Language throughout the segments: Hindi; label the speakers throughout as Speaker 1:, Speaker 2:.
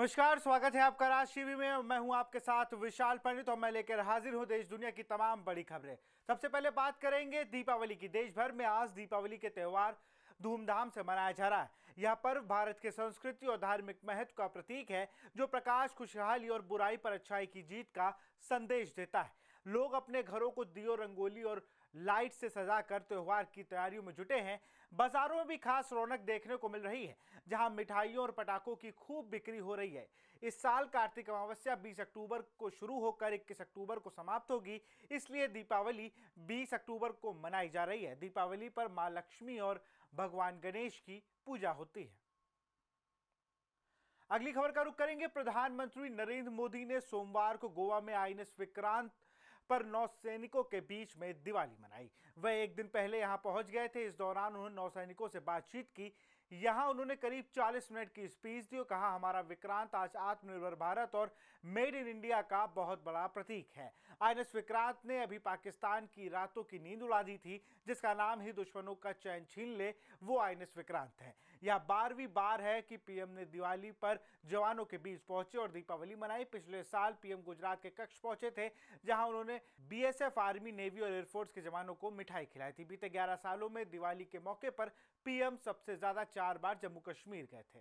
Speaker 1: नमस्कार, स्वागत है आपका राज टीवी में। मैं हूं आपके साथ विशाल पंडित और मैं लेकर हाजिर हूं देश दुनिया की तमाम बड़ी खबरें। सबसे पहले बात करेंगे दीपावली की। देश भर में आज दीपावली के त्यौहार धूमधाम से मनाया जा रहा है। यह पर्व भारत के संस्कृति और धार्मिक महत्व का प्रतीक है, जो प्रकाश, खुशहाली और बुराई पर अच्छाई की जीत का संदेश देता है। लोग अपने घरों को दियों, रंगोली और लाइट से सजाकर त्योहार की तैयारियों में जुटे हैं। बाजारों में भी खास रौनक देखने को मिल रही है, जहां मिठाइयों और पटाखों की खूब बिक्री हो रही है। इस साल कार्तिक अमावस्या 20 अक्टूबर को शुरू होकर 21 अक्टूबर को समाप्त होगी, इसलिए दीपावली 20 अक्टूबर को मनाई जा रही है। दीपावली पर मां लक्ष्मी और भगवान गणेश की पूजा होती है। अगली खबर का रुख करेंगे। प्रधानमंत्री नरेंद्र मोदी ने सोमवार को गोवा में आईएनएस विक्रांत पर नौसैनिकों के बीच में दिवाली मनाई। वह एक दिन पहले यहां पहुंच गए थे। इस दौरान उन्होंने नौसैनिकों से बातचीत की। यहां उन्होंने करीब 40 मिनट की स्पीच दी और कहा, हमारा विक्रांत आज आत्मनिर्भर भारत और मेड इन इंडिया का बहुत बड़ा प्रतीक है। आईएनएस विक्रांत ने अभी पाकिस्तान की रातों की नींद उड़ा दी थी, जिसका नाम ही दुश्मनों का चैन छीन ले, वो आईएनएस विक्रांत है। यह 12वीं बार है कि पीएम ने दिवाली पर जवानों के बीच पहुंचे और दीपावली मनाई। पिछले साल पीएम गुजरात के कच्छ पहुंचे थे, जहां उन्होंने बीएसएफ, आर्मी, नेवी और एयरफोर्स के जवानों को मिठाई खिलाई थी। बीते 11 सालों में दिवाली के मौके पर पीएम सबसे ज्यादा 4 बार जम्मू कश्मीर गए थे।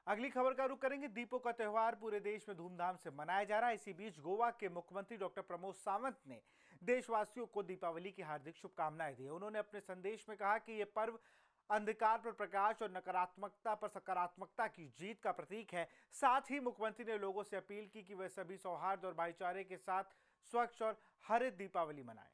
Speaker 1: अगली खबर का रुख करेंगे। दीपों का त्यौहार पूरे देश में धूमधाम से मनाया जा रहा है। इसी बीच गोवा के मुख्यमंत्री डॉक्टर प्रमोद सावंत ने देशवासियों को दीपावली की हार्दिक शुभकामनाएं दी। उन्होंने अपने संदेश में कहा कि यह पर्व अंधकार पर प्रकाश और नकारात्मकता पर सकारात्मकता की जीत का प्रतीक है। साथ ही मुख्यमंत्री ने लोगों से अपील की कि वे सभी सौहार्द और भाईचारे के साथ स्वच्छ और हरित दीपावली मनाएं।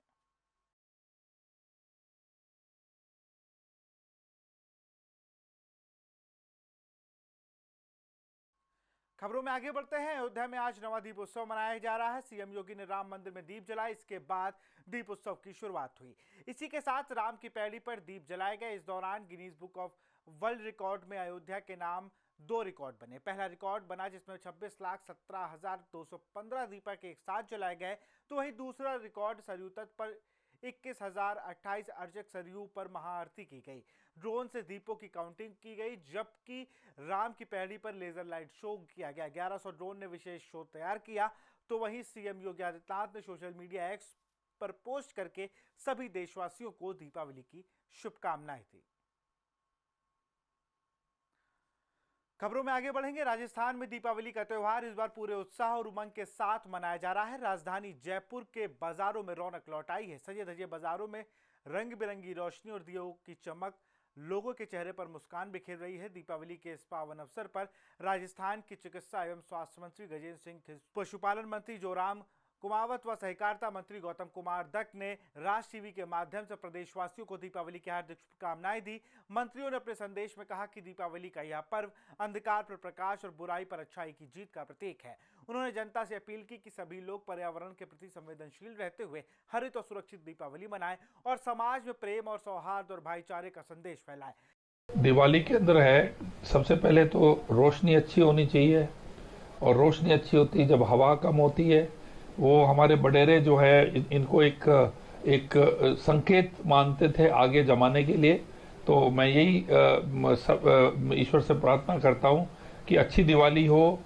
Speaker 1: खबरों में आगे बढ़ते हैं। अयोध्या में आज नवा दीप उत्सव मनाया जा रहा है। सीएम योगी ने राम मंदिर में दीप जलाए, इसके बाद दीप उत्सव की शुरुआत हुई। इसी के साथ राम की पैड़ी पर दीप जलाए गए। इस दौरान Guinness book of world record में अयोध्या के नाम 2 रिकॉर्ड बने। पहला रिकॉर्ड बना जिसमें 26,17,215 दीपक एक साथ जलाए गए, तो वहीं दूसरा रिकॉर्ड सरयू तट पर 21,028 अर्चक सरयू पर महाआरती की गई। ड्रोन से दीपों की काउंटिंग की गई, जबकि राम की पैड़ी पर लेजर लाइट शो किया गया। 1100 ड्रोन ने विशेष शो तैयार किया। तो वहीं सीएम योगी आदित्यनाथ ने सोशल मीडिया एक्स पर पोस्ट करके सभी देशवासियों को दीपावली की शुभकामनाएं दी। खबरों में आगे बढ़ेंगे। राजस्थान में दीपावली का त्यौहार इस बार पूरे उत्साह और उमंग के साथ मनाया जा रहा है। राजधानी जयपुर के बाजारों में रौनक लौट आई है। सजे धजे बाजारों में रंग बिरंगी रोशनी और दियों की चमक लोगों के चेहरे पर मुस्कान बिखेर रही है। दीपावली के इस पावन अवसर पर राजस्थान के चिकित्सा एवं स्वास्थ्य मंत्री गजेंद्र सिंह, पशुपालन मंत्री जोराम कुमावत व सहकारिता मंत्री गौतम कुमार दत्त ने राज टीवी के माध्यम से प्रदेशवासियों को दीपावली की हार्दिक शुभकामनाएं दी। मंत्रियों ने अपने संदेश में कहा कि दीपावली का यह पर्व अंधकार पर प्रकाश और बुराई पर अच्छाई की जीत का प्रतीक है। उन्होंने जनता से अपील की कि सभी लोग पर्यावरण के प्रति संवेदनशील रहते हुए हरित और सुरक्षित दीपावली मनाएं और समाज में प्रेम और सौहार्द और भाईचारे का संदेश फैलाएं।
Speaker 2: दिवाली के अंदर है, सबसे पहले तो रोशनी अच्छी होनी चाहिए, और रोशनी अच्छी होती है जब हवा कम होती है। वो हमारे बडेरे जो है इनको एक संकेत मानते थे आगे जमाने के लिए। तो मैं यही ईश्वर से प्रार्थना करता हूँ कि अच्छी दिवाली हो,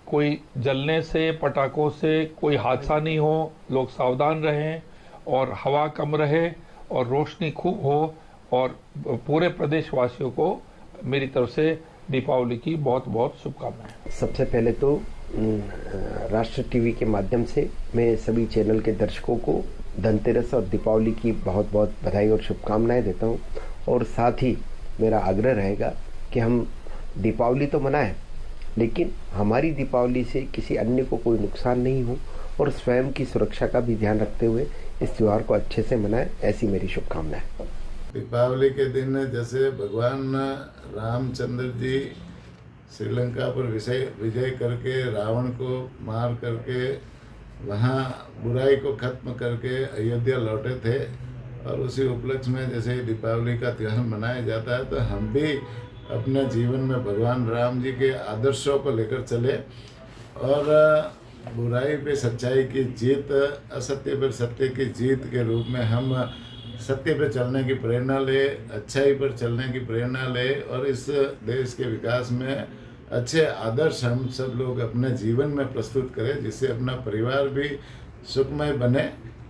Speaker 2: कोई जलने से, पटाखों से कोई हादसा नहीं हो, लोग सावधान रहें और हवा कम रहे और रोशनी खूब हो। और पूरे प्रदेशवासियों को मेरी तरफ से दीपावली की बहुत बहुत शुभकामनाएं।
Speaker 3: सबसे पहले तो राष्ट्र टीवी के माध्यम से मैं सभी चैनल के दर्शकों को धनतेरस और दीपावली की बहुत बहुत बधाई और शुभकामनाएं देता हूं। और साथ ही मेरा आग्रह रहेगा कि हम दीपावली तो मनाएं, लेकिन हमारी दीपावली से किसी अन्य को कोई नुकसान नहीं हो और स्वयं की सुरक्षा का भी ध्यान रखते हुए इस त्योहार को अच्छे से मनाएं, ऐसी मेरी शुभकामनाएं।
Speaker 4: दीपावली के दिन जैसे भगवान रामचंद्र जी श्रीलंका पर विजय करके रावण को मार करके वहाँ बुराई को खत्म करके अयोध्या लौटे थे, और उसी उपलक्ष्य में जैसे दीपावली का त्यौहार मनाया जाता है, तो हम भी अपने जीवन में भगवान राम जी के आदर्शों को लेकर चले और बुराई पे सच्चाई की जीत, असत्य पर सत्य की जीत के रूप में हम सत्य पर चलने की प्रेरणा ले, अच्छाई पर चलने की प्रेरणा ले और इस देश के विकास में अच्छे आदर्श हम सब लोग अपने जीवन में प्रस्तुत करें, जिससे अपना परिवार भी सुखमय बने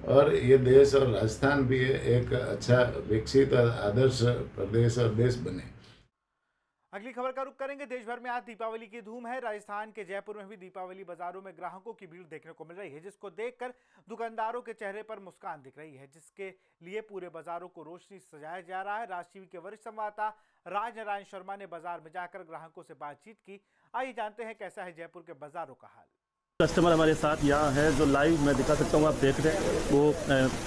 Speaker 4: और ये देश और राजस्थान भी एक अच्छा विकसित और आदर्श प्रदेश और देश बने।
Speaker 1: अगली खबर का रुख करेंगे। देश भर में आज दीपावली की धूम है। राजस्थान के जयपुर में भी दीपावली बाजारों में ग्राहकों की भीड़ देखने को मिल रही है, जिसको देखकर दुकानदारों के चेहरे पर मुस्कान दिख रही है, जिसके लिए पूरे बाजारों को रोशनी से सजाया जा रहा है। राज टीवी के वरिष्ठ संवाददाता राजनारायण शर्मा ने बाजार में जाकर ग्राहकों से बातचीत की। आइए जानते हैं कैसा है जयपुर के बाजारों का हाल।
Speaker 5: कस्टमर हमारे साथ यहाँ है जो लाइव मैं दिखा सकता हूँ, आप देख रहे हैं वो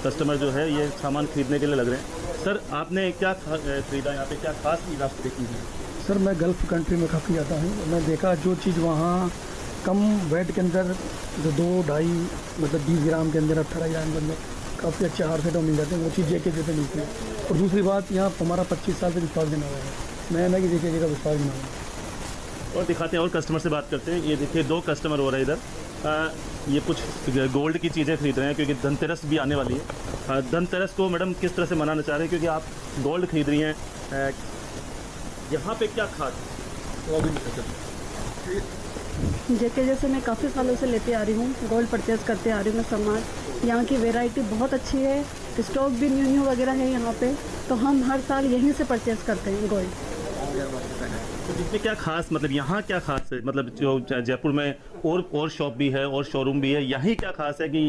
Speaker 5: कस्टमर जो है ये सामान खरीदने के लिए लग रहे हैं। सर आपने क्या खरीदा यहाँ पे, क्या खास चीज़ आप देखी है?
Speaker 6: सर मैं गल्फ़ कंट्री में काफ़ी आता हूँ। मैं देखा जो चीज़ वहाँ कम वेट के अंदर जो 2-2.5 मतलब 20 ग्राम के अंदर 18 ग्राम के अंदर काफ़ी अच्छे हार सेटों मिल जाते हैं, वो चीज़ एक जगह मिलती है। और दूसरी बात यहाँ हमारा 25 साल से विश्वास बना हुआ है, मैं ना कि देखिए जगह विश्वास बना हुआ है।
Speaker 5: और दिखाते हैं और कस्टमर से बात करते हैं। ये देखिए 2 कस्टमर हो रहे हैं इधर। ये कुछ गोल्ड की चीज़ें खरीद रहे हैं क्योंकि धनतेरस भी आने वाली है। धनतेरस को मैडम किस तरह से मनाना चाह रहे हैं, क्योंकि आप गोल्ड खरीद रही हैं, यहाँ पे क्या खास
Speaker 7: जैसे मैं काफ़ी सालों से लेते आ रही हूँ, गोल्ड परचेज़ करते आ रही हूँ मैं सामान। यहाँ की वैरायटी बहुत अच्छी है, स्टॉक भी न्यू वगैरह है यहाँ पे, तो हम हर साल यहीं से परचेज़ करते हैं गोल्ड।
Speaker 5: तो इसमें क्या खास, मतलब यहाँ क्या खास है, मतलब जो जयपुर में और शॉप भी है और शोरूम भी है, यहीं क्या खास है कि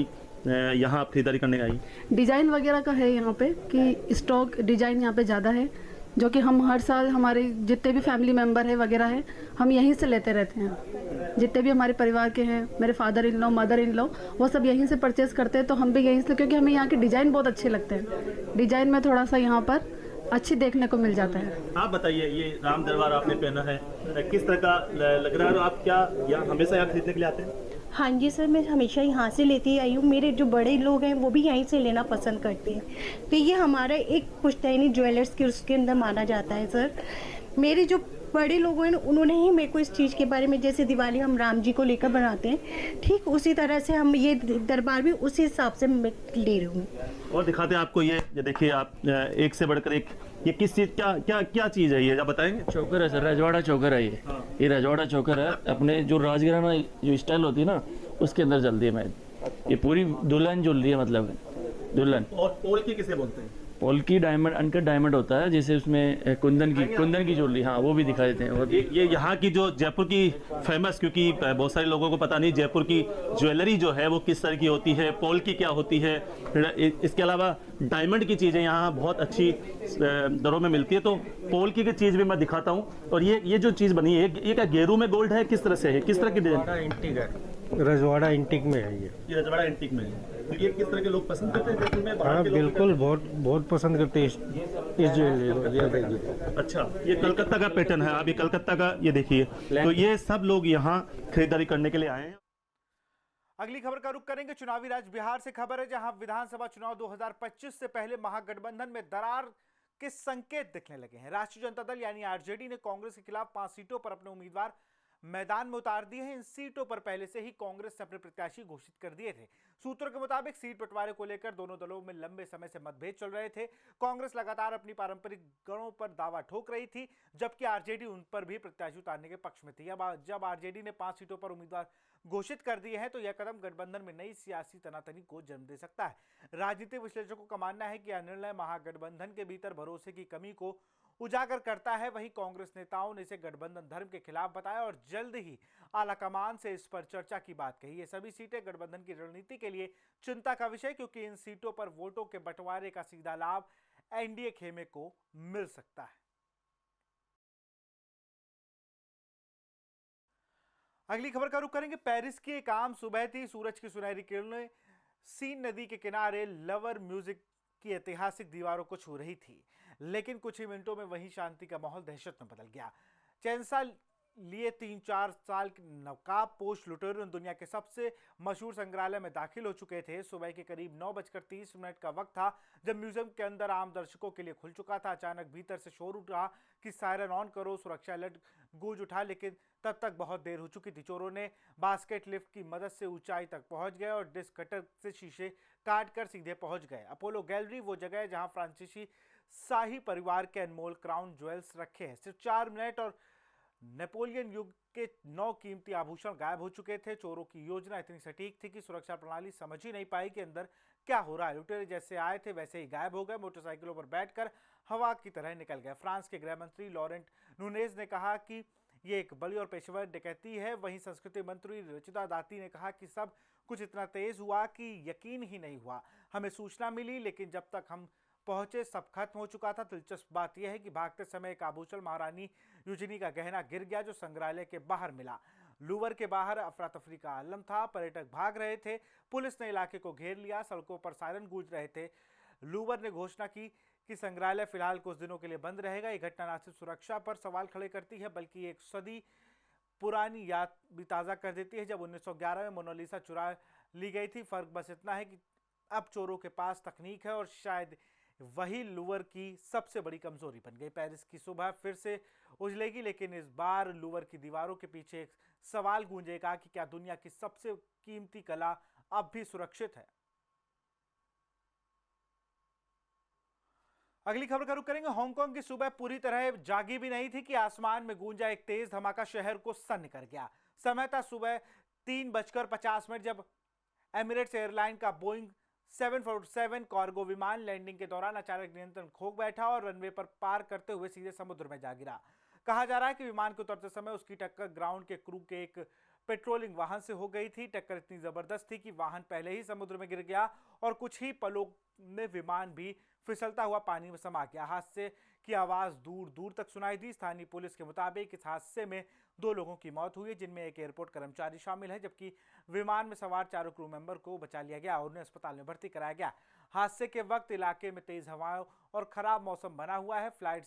Speaker 5: यहाँ आप खरीदारी करने आई?
Speaker 7: डिज़ाइन वगैरह का है यहाँ पे कि स्टॉक डिज़ाइन यहाँ पे ज़्यादा है, जो कि हम हर साल हमारे जितने भी फैमिली मेम्बर है वगैरह है हम यहीं से लेते रहते हैं। जितने भी हमारे परिवार के हैं, मेरे father in law, mother in law, वो सब यहीं से परचेज़ करते हैं, तो हम भी यहीं से, क्योंकि हमें यहाँ के डिज़ाइन बहुत अच्छे लगते हैं। डिज़ाइन में थोड़ा सा यहाँ पर अच्छी देखने को मिल जाता है।
Speaker 5: आप बताइए, ये राम दरबार आपने पहना है, किस तरह का लग रहा है और आप क्या यहाँ हमेशा यहाँ खरीदने के लिए आते हैं?
Speaker 8: हाँ जी सर, मैं हमेशा यहाँ से लेती आई हूँ। मेरे जो बड़े लोग हैं वो भी यहीं से लेना पसंद करते हैं, तो ये हमारा एक पुश्तैनी ज्वेलर्स के उसके अंदर माना जाता है सर। मेरे जो बड़े लोग हैं उन्होंने ही मेरे को इस चीज़ के बारे में, जैसे दिवाली हम राम जी को लेकर बनाते हैं, ठीक उसी तरह से हम ये दरबार भी उसी हिसाब से मैं ले रही हूँ।
Speaker 5: और दिखाते हैं आपको, ये देखिए आप, एक से बढ़कर एक, ये किस चीज़ क्या चीज़ है, ये आप बताएंगे?
Speaker 9: चोकर है सर, रजवाड़ा चोकर है ये।
Speaker 5: हाँ।
Speaker 9: ये रजवाड़ा चोकर है, अपने जो राजघराना जो स्टाइल होती है ना उसके अंदर चलती है। मैं ये पूरी दुल्हन झूल रही है, मतलब दुल्हन।
Speaker 5: और पोल्की किसे बोलते हैं?
Speaker 9: पोल्की डायमंड, अनकट डायमंड होता है, जैसे उसमें कुंदन की ज्वेलरी, हाँ वो भी दिखा देते हैं। और
Speaker 5: ये यहाँ की जो जयपुर की फेमस, क्योंकि बहुत सारे लोगों को पता नहीं जयपुर की ज्वेलरी जो है वो किस तरह की होती है, पोल्की क्या होती है। इसके अलावा डायमंड की चीज़ें यहाँ बहुत अच्छी दरों में मिलती है, तो पोल्की की चीज़ भी मैं दिखाता हूँ। और ये जो चीज़ बनी है, ये क्या गेरू में गोल्ड है, किस तरह से है, किस तरह की डिजाइन?
Speaker 6: इंटिक है, रजवाड़ा इंटिक में है ये
Speaker 5: रजवाड़ा एंटीक में है। तो ये किस तरह के लोग पसंद करते हैं जयपुर में?
Speaker 6: हाँ बिल्कुल, बहुत पसंद करते हैं इस ज्वेलरी को।
Speaker 5: अच्छा, ये कलकत्ता का पैटर्न है, आप ये कलकत्ता का ये देखिए, तो ये सब लोग यहाँ खरीदारी करने के लिए आए हैं।
Speaker 1: अगली खबर का रुख करेंगे चुनावी राज्य बिहार से। खबर है जहां विधानसभा चुनाव 2025 से पहले महागठबंधन में दरार के संकेत दिखने लगे हैं। राष्ट्रीय जनता दल यानी आरजेडी ने कांग्रेस के खिलाफ 5 सीटों पर अपने उम्मीदवार मैदान में उतार दिए हैं। इन सीटों पर पहले से ही कांग्रेस ने अपने प्रत्याशी घोषित कर दिए थे। सूत्रों के मुताबिक सीट बंटवारे को लेकर दोनों दलों में लंबे समय से मतभेद चल रहे थे। कांग्रेस लगातार अपनी पारंपरिक गढ़ों पर दावा ठोक रही थी, जबकि आरजेडी उन पर भी प्रत्याशी उतारने के पक्ष में थी। अब जब आरजेडी ने 5 सीटों पर उम्मीदवार घोषित कर दिए हैं, तो यह कदम गठबंधन में नई सियासी तनातनी को जन्म दे सकता है। राजनीतिक विश्लेषकों का मानना है कि यह निर्णय महागठबंधन के भीतर भरोसे की कमी को उजागर करता है। वहीं कांग्रेस नेताओं ने इसे गठबंधन धर्म के खिलाफ बताया और जल्द ही आलाकमान से इस पर चर्चा की बात कही। ये सभी सीटें गठबंधन की रणनीति के लिए चिंता का विषय, क्योंकि इन सीटों पर वोटों के बंटवारे का सीधा लाभ एनडीए खेमे को मिल सकता है। अगली खबर का रुख करेंगे। पेरिस की एक आम सुबह थी। सूरज की सुनहरी किरणें सीन नदी के किनारे लवर म्यूजिक की ऐतिहासिक दीवारों को छू रही थी, लेकिन कुछ ही मिनटों में वही शांति का माहौल दहशत में बदल गया। चैंसा लिए 3-4 साल के नकाबपोश लुटेरों दुनिया के सबसे मशहूर संग्रहालय में दाखिल हो चुके थे। सुबह के करीब 9:30 का वक्त था जब म्यूजियम के अंदर आम दर्शकों के लिए खुल चुका था। अचानक भीतर से शोर उठा कि सायरन ऑन करो, सुरक्षा अलर्ट गूंज उठा, लेकिन तब तक बहुत देर हो चुकी थी। चोरों ने बास्केट लिफ्ट की मदद से ऊंचाई तक पहुंच गए और डिस्क कटर से शीशे काट कर सीधे पहुंच गए अपोलो गैलरी, वो जगह है जहां फ्रांसीसी शाही परिवार के अनमोल क्राउन ज्वेल्स रखे हैं। सिर्फ 4 मिनट और नेपोलियन युग के 9 कीमती आभूषण गायब हो चुके थे। चोरों की योजना इतनी सटीक थी कि सुरक्षा प्रणाली समझ ही नहीं पाई कि अंदर क्या हो रहा है। लुटेरे जैसे आए थे वैसे ही गायब हो गए, मोटरसाइकिलों पर बैठकर हवा की तरह निकल गए। फ्रांस के गृह मंत्री लॉरेंट नूनेज ने कहा कि ये एक बड़ी और पेशेवर डकैती है। वहीं संस्कृति मंत्री रुचिता दाती ने कहा कि सब कुछ इतना तेज हुआ कि यकीन ही नहीं हुआ। हमें सूचना मिली लेकिन जब तक हम पहुंचे सब खत्म हो चुका था। दिलचस्प बात यह है कि भागते समय एक आभूषण महारानी यूजिनी का गहना गिर गया जो संग्रहालय के बाहर मिला। लूवर के बाहर अफरा तफरी का आलम था। पर्यटक भाग रहे थे। पुलिस ने इलाके को घेर लिया। सड़कों पर सायरन गूंज रहे थे। लूवर ने घोषणा की कि संग्रहालय फिलहाल कुछ दिनों के लिए बंद रहेगा। ये घटना न सिर्फ सुरक्षा पर सवाल खड़े करती है बल्कि एक सदी पुरानी याद भी ताज़ा कर देती है जब 1911 में मोनालिसा चुरा ली गई थी। फर्क बस इतना है कि अब चोरों के पास तकनीक है और शायद वही लूवर की सबसे बड़ी कमजोरी बन गई। पेरिस की सुबह फिर से उजलेगी लेकिन इस बार लूवर की दीवारों के पीछे एक सवाल गूंजेगा कि क्या दुनिया की सबसे कीमती कला अब भी सुरक्षित है। अगली खबर का रुख करेंगे। हांगकांग की सुबह पूरी तरह जागी भी नहीं थी कि आसमान में गूंजा एक तेज धमाका शहर को सन्न कर गया। समय था सुबह 3:50 जब एमिरेट्स एयरलाइन का बोइंग 747 कार्गो विमान लैंडिंग के दौरान अचानक नियंत्रण खो बैठा और रनवे पर पार करते हुए सीधे समुद्र में जा गिरा। कहा जा रहा है कि विमान के उतरते समय उसकी टक्कर ग्राउंड के क्रू के एक पेट्रोलिंग वाहन से हो गई थी। टक्कर इतनी जबरदस्त थी कि वाहन पहले ही समुद्र में गिर गया और कुछ ही पलों में विमान भी फिसलता हुआ पानी में समा गया। हादसे की आवाज दूर दूर तक सुनाई दी। स्थानीय पुलिस के मुताबिक इस हादसे में 2 लोगों की मौत हुई है जिनमें एक एयरपोर्ट कर्मचारी शामिल है जबकि विमान में सवार 4 क्रू मेंबर को बचा लिया गया और उन्हें अस्पताल में भर्ती कराया गया। हादसे के वक्त इलाके में तेज हवाओं और खराब मौसम बना हुआ है। फ्लाइट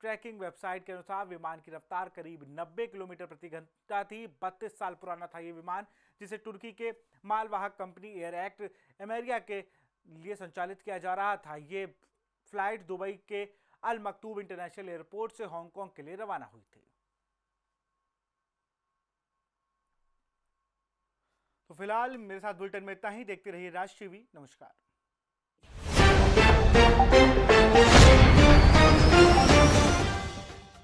Speaker 1: ट्रैकिंग वेबसाइट के अनुसार विमान की रफ्तार करीब 90 किलोमीटर प्रति घंटा थी। 32 साल पुराना था ये विमान जिसे तुर्की के मालवाहक कंपनी एयर एक्ट एमेरिया के लिए संचालित किया जा रहा था। ये फ्लाइट दुबई के अल मकतूब इंटरनेशनल एयरपोर्ट से हांगकांग के लिए रवाना हुई थी। तो फिलहाल मेरे साथ बुलेटिन में इतना ही। देखते रहिए राज टीवी। नमस्कार।